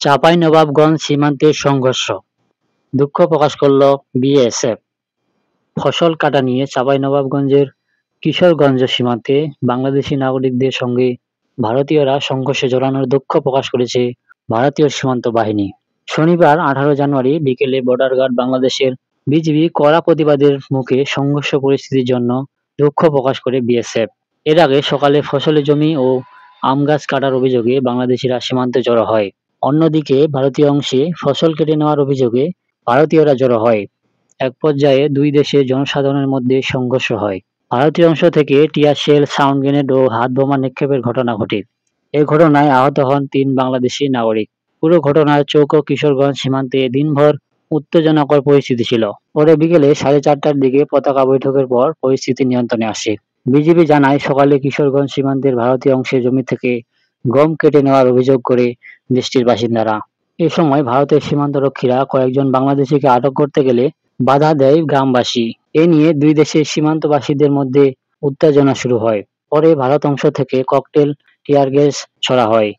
চাঁপাইনবাবগঞ্জ সীমান্তে সংঘর্ষ, দুঃখ প্রকাশ করল বিএসএফ। ফসল কাটা নিয়ে চাঁপাইনবাবগঞ্জের কিশোরগঞ্জ সীমান্তে বাংলাদেশি নাগরিকদের সঙ্গে ভারতীয়রা সংঘর্ষে জড়ানোর দুঃখ প্রকাশ করেছে ভারতীয় সীমান্ত বাহিনী। শনিবার 18 জানুয়ারি বিকেলে বর্ডার গার্ড বাংলাদেশের বিজিবি কড়া প্রতিবাদের মুখে সংঘর্ষ পরিস্থিতির জন্য দুঃখ প্রকাশ করে বিএসএফ। এর আগে সকালে ফসলের জমি ও আম গাছ কাটার অভিযোগে বাংলাদেশিরা সীমান্তে জড়ো হয়। অন্যদিকে ভারতীয় অংশে ফসল কেটে নেওয়ার অভিযোগে ভারতীয়রা জড়ো হয়। এক পর্যায়ে দুই দেশের জনসাধারণের মধ্যে সংঘর্ষ হয়। ভারতীয় অংশ থেকে টিয়ার শেল, সাউন্ড গ্রেনেড ও হাত বোমা নিক্ষেপের ঘটনা ঘটে। এই ঘটনায় আহত হন 3 বাংলাদেশি নাগরিক। পুরো ঘটনার চৌকো কিশোরগঞ্জ সীমান্তে দিনভর উত্তেজনাকর পরিস্থিতি ছিল। পরে বিকেলে 4:30টার দিকে পতাকা বৈঠকের পর পরিস্থিতি নিয়ন্ত্রণে আসে। বিজিবি জানায়, সকালে কিশোরগঞ্জ সীমান্তের ভারতীয় অংশের জমি থেকে গম কেটে নেওয়ার অভিযোগ করে দেশটির বাসিন্দারা। এ সময় ভারতের সীমান্তরক্ষীরা কয়েকজন বাংলাদেশিকে আটক করতে গেলে বাধা দেয় গ্রামবাসী। এ নিয়ে দুই দেশের সীমান্তবাসীদের মধ্যে উত্তেজনা শুরু হয়। পরে ভারত অংশ থেকে ককটেল, টিয়ার গ্যাস ছোড়া হয়।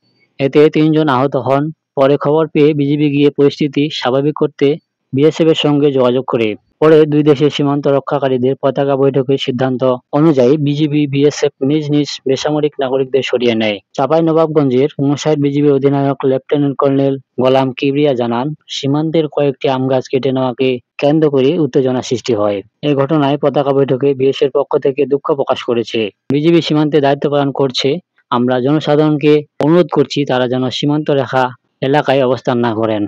এতে 3 জন আহত হন। পরে খবর পেয়ে বিজিবি গিয়ে পরিস্থিতি স্বাভাবিক করতে বিএসএফ এর সঙ্গে যোগাযোগ করে। পরে দুই দেশের সীমান্ত রক্ষাকারীদের পতাকা বৈঠকের সিদ্ধান্ত অনুযায়ী বিজিবি, বিএসএফ নিজ নিজ বেসামরিক নাগরিকদের সরিয়ে নেয়। চাঁপাইনবাবগঞ্জের 59 বিজিবি অধিনায়ক লেফটেন্যান্ট কর্নেল গোলাম কিবরিয়া জানান, সীমান্তের কয়েকটি আম গাছ কেটে নেওয়াকে কেন্দ্র করে উত্তেজনা সৃষ্টি হয়। এই ঘটনায় পতাকা বৈঠকে বিএসএফ পক্ষ থেকে দুঃখ প্রকাশ করেছে। বিজিবি সীমান্তে দায়িত্ব পালন করছে। আমরা জনসাধারণকে অনুরোধ করছি, তারা যেন সীমান্ত রেখা এলাকায় অবস্থান না করেন।